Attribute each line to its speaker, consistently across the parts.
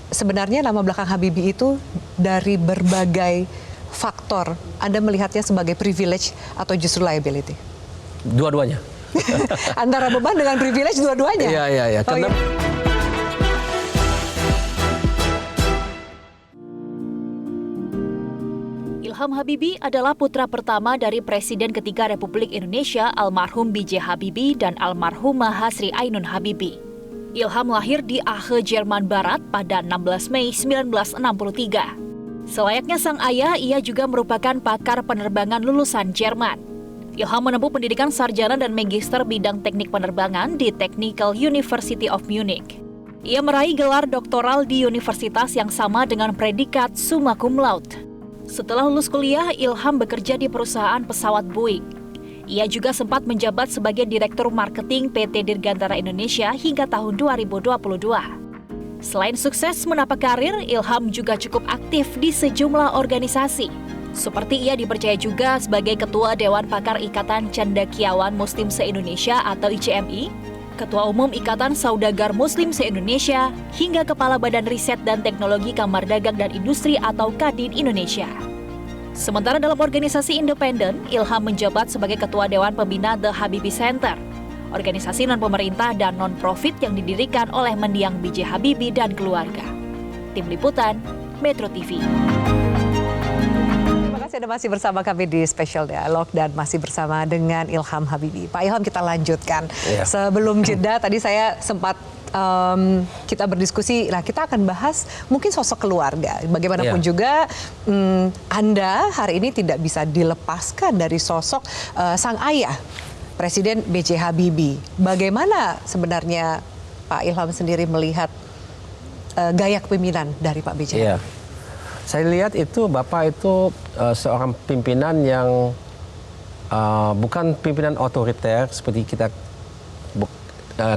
Speaker 1: sebenarnya nama belakang Habibie itu dari berbagai faktor, Anda melihatnya sebagai privilege atau justru liability?
Speaker 2: Dua-duanya.
Speaker 1: Antara beban dengan privilege dua-duanya?
Speaker 2: Iya.
Speaker 1: Oh, iya.
Speaker 3: Ilham Habibie adalah putra pertama dari Presiden ketiga Republik Indonesia almarhum B.J. Habibie dan almarhumah Hasri Ainun Habibie. Ilham lahir di Aachen, Jerman Barat pada 16 Mei 1963. Selayaknya sang ayah, ia juga merupakan pakar penerbangan lulusan Jerman. Ilham menempuh pendidikan sarjana dan magister bidang teknik penerbangan di Technical University of Munich. Ia meraih gelar doktoral di universitas yang sama dengan predikat summa cum laude. Setelah lulus kuliah, Ilham bekerja di perusahaan pesawat Boeing. Ia juga sempat menjabat sebagai Direktur Marketing PT Dirgantara Indonesia hingga tahun 2022. Selain sukses menapak karir, Ilham juga cukup aktif di sejumlah organisasi. Seperti ia dipercaya juga sebagai Ketua Dewan Pakar Ikatan Cendekiawan Muslim se-Indonesia atau ICMI, Ketua Umum Ikatan Saudagar Muslim se-Indonesia, hingga Kepala Badan Riset dan Teknologi Kamar Dagang dan Industri atau Kadin Indonesia. Sementara dalam organisasi independen, Ilham menjabat sebagai Ketua Dewan Pembina The Habibie Center, organisasi non-pemerintah dan non-profit yang didirikan oleh mendiang B.J. Habibie dan keluarga. Tim Liputan, Metro TV.
Speaker 1: Terima kasih Anda masih bersama kami di Special Dialog dan masih bersama dengan Ilham Habibie. Pak Ilham, kita lanjutkan.
Speaker 2: Iya.
Speaker 1: Sebelum jeda, tadi saya sempat kita berdiskusi, nah kita akan bahas mungkin sosok keluarga. Bagaimanapun juga Anda hari ini tidak bisa dilepaskan dari sosok sang ayah, Presiden B.J. Habibie. Bagaimana sebenarnya Pak Ilham sendiri melihat gaya kepemimpinan dari Pak B.J.
Speaker 2: Iya. Saya lihat itu Bapak itu seorang pimpinan yang bukan pimpinan otoriter seperti kita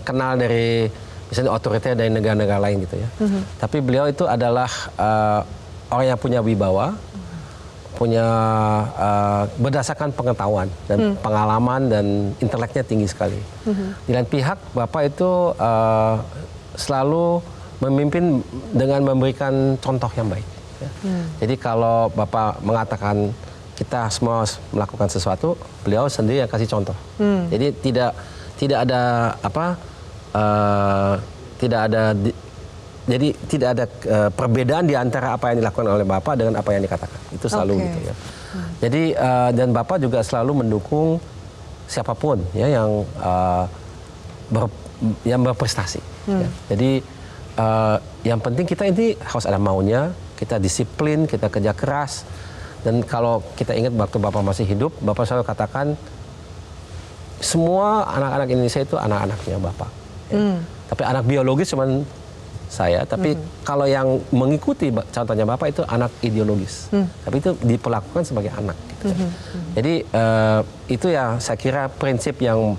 Speaker 2: kenal dari misalnya otoriter dari negara-negara lain gitu ya. Tapi beliau itu adalah orang yang punya wibawa, punya berdasarkan pengetahuan dan pengalaman dan inteleknya tinggi sekali. Di lain pihak Bapak itu selalu memimpin dengan memberikan contoh yang baik. Ya. Jadi kalau Bapak mengatakan kita semua melakukan sesuatu, beliau sendiri yang kasih contoh. Jadi tidak ada apa, jadi tidak ada perbedaan di antara apa yang dilakukan oleh Bapak dengan apa yang dikatakan. Itu selalu gitu ya. Jadi dan Bapak juga selalu mendukung siapapun ya yang berprestasi. Ya. Jadi yang penting kita ini harus ada maunya, kita disiplin, kita kerja keras. Dan kalau kita ingat waktu Bapak masih hidup, Bapak selalu katakan semua anak-anak Indonesia itu anak-anaknya Bapak. Ya. Tapi anak biologis cuma saya, tapi kalau yang mengikuti contohnya Bapak itu anak ideologis. Tapi itu diperlakukan sebagai anak. Gitu. Jadi itu ya saya kira prinsip yang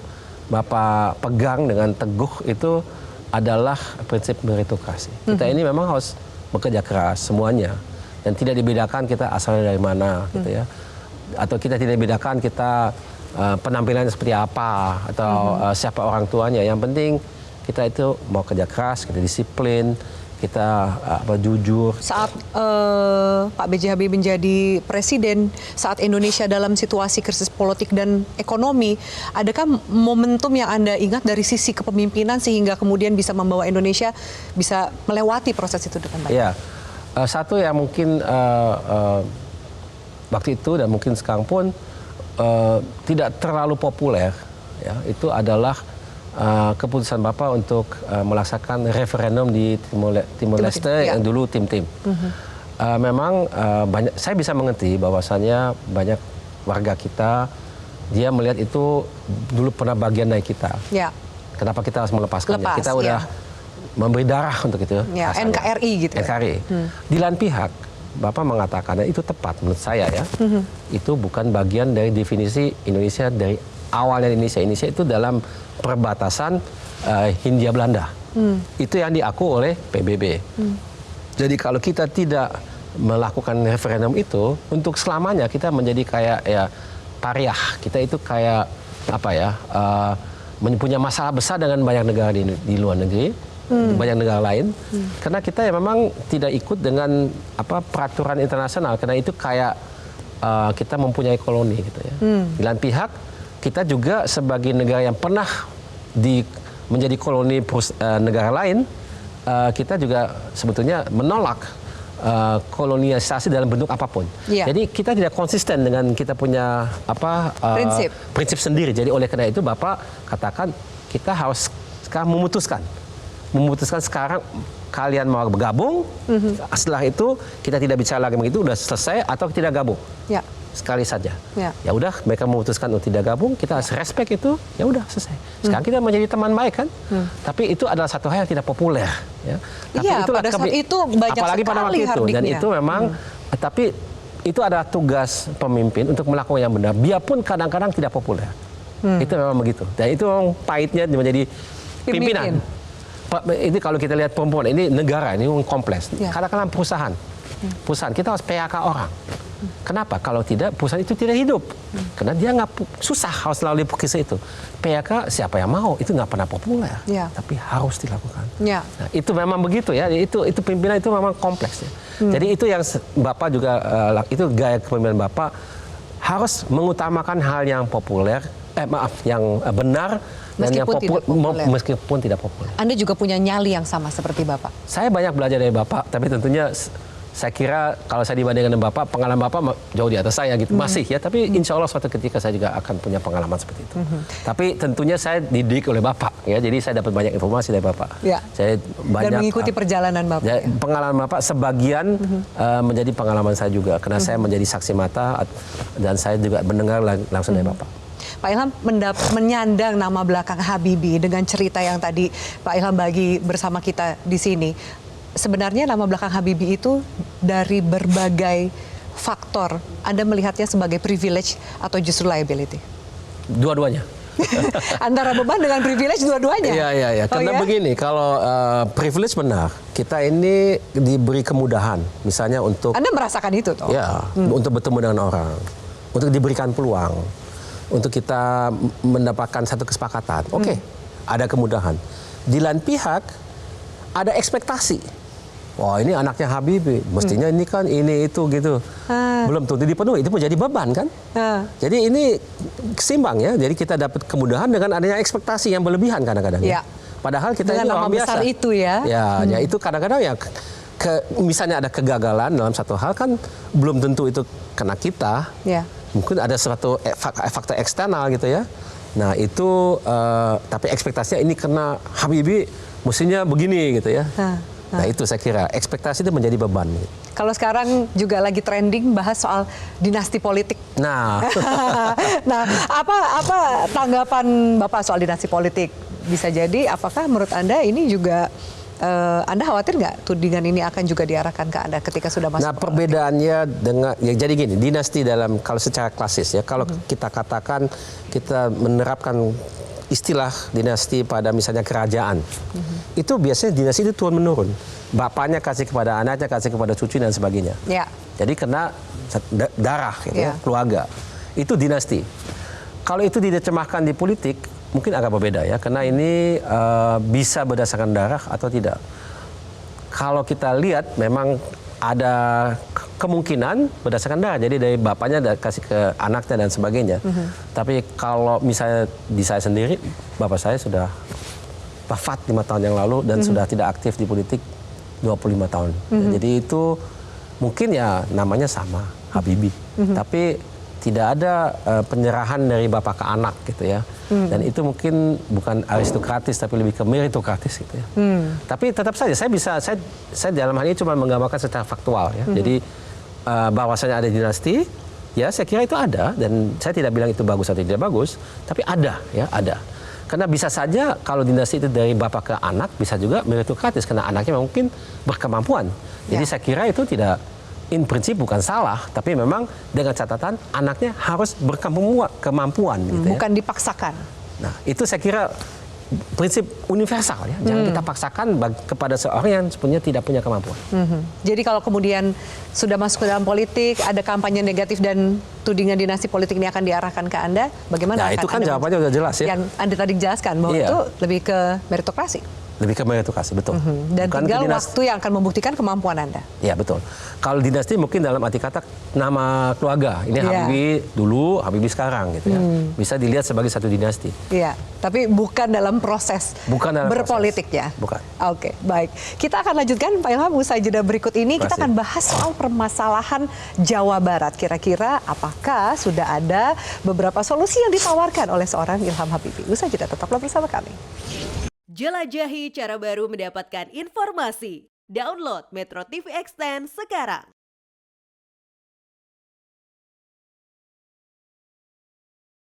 Speaker 2: Bapak pegang dengan teguh itu adalah prinsip meritokrasi. Kita ini memang harus bekerja keras semuanya. Dan tidak dibedakan kita asalnya dari mana gitu ya. Atau kita tidak dibedakan kita penampilannya seperti apa atau siapa orang tuanya. Yang penting kita itu mau kerja keras, kita disiplin, kita jujur.
Speaker 1: Saat Pak B.J. Habibie menjadi presiden, saat Indonesia dalam situasi krisis politik dan ekonomi, adakah momentum yang Anda ingat dari sisi kepemimpinan sehingga kemudian bisa membawa Indonesia bisa melewati proses itu dengan baik?
Speaker 2: Ya, satu yang mungkin waktu itu dan mungkin sekarang pun tidak terlalu populer, ya, itu adalah keputusan Bapak untuk melaksanakan referendum di Timor Leste yang dulu tim-tim. Memang banyak, saya bisa mengerti bahwasannya banyak warga kita dia melihat itu dulu pernah bagian dari kita. Ya. Kenapa kita harus melepaskannya? Kita udah memberi darah untuk itu.
Speaker 1: Ya, NKRI gitu.
Speaker 2: NKRI. Di lain pihak Bapak mengatakan itu tepat menurut saya ya. Itu bukan bagian dari definisi Indonesia dari awalnya Indonesia. Indonesia itu dalam perbatasan Hindia Belanda. Itu yang diaku oleh PBB. Jadi kalau kita tidak melakukan referendum itu, untuk selamanya kita menjadi kayak ya pariah. Kita itu kayak apa ya, punya masalah besar dengan banyak negara di luar negeri. di banyak negara lain. Karena kita ya memang tidak ikut dengan peraturan internasional. Karena itu kayak kita mempunyai koloni gitu ya. Di lain pihak kita juga sebagai negara yang pernah menjadi koloni negara lain, kita juga sebetulnya menolak kolonialisasi dalam bentuk apapun.
Speaker 1: Yeah.
Speaker 2: Jadi kita tidak konsisten dengan kita punya prinsip sendiri. Jadi oleh karena itu Bapak katakan kita harus sekarang memutuskan sekarang kalian mau bergabung. Setelah itu kita tidak bicara lagi begitu, udah selesai atau tidak gabung.
Speaker 1: Yeah.
Speaker 2: Sekali saja.
Speaker 1: Ya.
Speaker 2: Ya udah mereka memutuskan untuk tidak gabung, kita harus respect itu, ya udah selesai. Sekarang kita menjadi teman baik kan? Tapi itu adalah satu hal yang tidak populer ya. Tapi
Speaker 1: iya, pada saat itu banyak
Speaker 2: apalagi pada waktu itu
Speaker 1: hardiknya.
Speaker 2: dan itu memang tapi itu adalah tugas pemimpin untuk melakukan yang benar biarpun kadang-kadang tidak populer. Itu memang begitu. Dan itu memang pahitnya menjadi pimpinan. Ini kalau kita lihat perempuan, ini negara, ini kompleks.
Speaker 1: Ya.
Speaker 2: Kadang-kadang perusahaan kita harus PHK orang. Kenapa? Kalau tidak, perusahaan itu tidak hidup. Karena dia susah harus melalui kisah itu. PHK siapa yang mau? Itu nggak pernah populer.
Speaker 1: Ya.
Speaker 2: Tapi harus dilakukan.
Speaker 1: Ya.
Speaker 2: Nah, itu memang begitu ya. Itu pimpinan itu memang kompleks. Ya. Jadi itu yang Bapak juga, itu gaya kepemimpinan Bapak harus mengutamakan hal yang populer, yang benar, dan yang meskipun tidak populer.
Speaker 1: Anda juga punya nyali yang sama seperti Bapak?
Speaker 2: Saya banyak belajar dari Bapak, tapi tentunya saya kira kalau saya dibandingkan dengan Bapak, pengalaman Bapak jauh di atas saya gitu. Masih ya, tapi insya Allah suatu ketika saya juga akan punya pengalaman seperti itu. Tapi tentunya saya dididik oleh Bapak ya, jadi saya dapat banyak informasi dari Bapak.
Speaker 1: Ya.
Speaker 2: Saya banyak,
Speaker 1: dan mengikuti perjalanan Bapak.
Speaker 2: Ya, pengalaman Bapak sebagian menjadi pengalaman saya juga, karena saya menjadi saksi mata dan saya juga mendengar langsung dari Bapak.
Speaker 1: Pak Ilham menyandang nama belakang Habibie dengan cerita yang tadi Pak Ilham bagi bersama kita di sini. Sebenarnya nama belakang Habibie itu dari berbagai faktor. Anda melihatnya sebagai privilege atau justru liability?
Speaker 2: Dua-duanya.
Speaker 1: Antara beban dengan privilege dua-duanya?
Speaker 2: Iya. Karena begini, kalau privilege benar, kita ini diberi kemudahan. Misalnya untuk...
Speaker 1: Anda merasakan itu toh?
Speaker 2: Ya, untuk bertemu dengan orang. Untuk diberikan peluang. Untuk kita mendapatkan satu kesepakatan. Oke, ada kemudahan. Di lain pihak, ada ekspektasi. Wah, ini anaknya Habibie, mestinya ini kan ini itu gitu. Belum tentu dipenuhi, itu menjadi beban kan. Jadi ini seimbang ya. Jadi kita dapat kemudahan dengan adanya ekspektasi yang berlebihan kadang-kadang. Ya. Padahal kita
Speaker 1: dengan
Speaker 2: ini orang biasa.
Speaker 1: Besar itu ya.
Speaker 2: Ya itu kadang-kadang ya. Misalnya ada kegagalan dalam satu hal kan belum tentu itu kena kita. Ya. Mungkin ada suatu faktor eksternal gitu ya. Nah itu, tapi ekspektasinya ini kena Habibie, mestinya begini gitu ya. Nah itu saya kira ekspektasi itu menjadi beban.
Speaker 1: Kalau sekarang juga lagi trending bahas soal dinasti politik.
Speaker 2: Nah,
Speaker 1: apa tanggapan Bapak soal dinasti politik? Bisa jadi, apakah menurut Anda ini juga Anda khawatir nggak tudingan ini akan juga diarahkan ke Anda ketika sudah masuk?
Speaker 2: Nah perbedaannya dengan jadi gini, dinasti dalam kalau secara klasis ya, kalau kita katakan kita menerapkan istilah dinasti pada misalnya kerajaan, itu biasanya dinasti itu turun menurun. Bapaknya kasih kepada anaknya, kasih kepada cucu dan sebagainya. Ya. Jadi kena darah, gitu ya, keluarga. Itu dinasti. Kalau itu diterjemahkan di politik, mungkin agak berbeda ya, karena ini bisa berdasarkan darah atau tidak. Kalau kita lihat, memang ada kemungkinan berdasarkan darah, jadi dari bapaknya kasih ke anaknya dan sebagainya. Tapi kalau misalnya di saya sendiri, bapak saya sudah wafat 5 tahun yang lalu dan sudah tidak aktif di politik 25 tahun. Jadi itu mungkin ya namanya sama, Habibie. Tapi tidak ada penyerahan dari bapak ke anak gitu ya. Dan itu mungkin bukan aristokratis tapi lebih ke meritokratis gitu ya. Tapi tetap saja saya dalam hal ini cuma menggambarkan secara faktual ya. Jadi bahwasanya ada dinasti, ya saya kira itu ada, dan saya tidak bilang itu bagus atau tidak bagus, tapi ada ya, ada. Karena bisa saja kalau dinasti itu dari bapak ke anak, bisa juga meritokratis karena anaknya mungkin berkemampuan. Jadi saya kira itu tidak, in prinsip bukan salah, tapi memang dengan catatan anaknya harus berkemampuan gitu ya.
Speaker 1: Bukan dipaksakan.
Speaker 2: Nah, itu saya kira prinsip universal ya. Jangan kita paksakan kepada seorang yang sebenarnya tidak punya kemampuan.
Speaker 1: Jadi kalau kemudian sudah masuk ke dalam politik, ada kampanye negatif dan tudingan dinasti politik ini akan diarahkan ke Anda, bagaimana?
Speaker 2: Nah, itu kan jawabannya udah jelas ya.
Speaker 1: Yang Anda tadi jelaskan bahwa itu lebih ke meritokrasi.
Speaker 2: Lebih ke meritokrasi, betul.
Speaker 1: Dan
Speaker 2: Bukan
Speaker 1: tinggal
Speaker 2: ke dinasti.
Speaker 1: waktu yang akan membuktikan kemampuan Anda.
Speaker 2: Ya, betul. Kalau dinasti mungkin dalam arti kata nama keluarga. Ini
Speaker 1: Iya.
Speaker 2: Habibie dulu, Habibie sekarang gitu ya. Bisa dilihat sebagai satu dinasti.
Speaker 1: Iya, tapi bukan dalam proses
Speaker 2: Bukan dalam
Speaker 1: berpolitik
Speaker 2: proses.
Speaker 1: ya.
Speaker 2: Bukan.
Speaker 1: Oke, baik. Kita akan lanjutkan Pak Ilham usai jeda berikut ini. Kita
Speaker 2: Terima kasih.
Speaker 1: akan bahas soal permasalahan Jawa Barat. Kira-kira apakah sudah ada beberapa solusi yang ditawarkan oleh seorang Ilham Habibie? Usai jeda, tetaplah bersama kami.
Speaker 4: Jelajahi cara baru mendapatkan informasi. Download Metro TV Extend sekarang.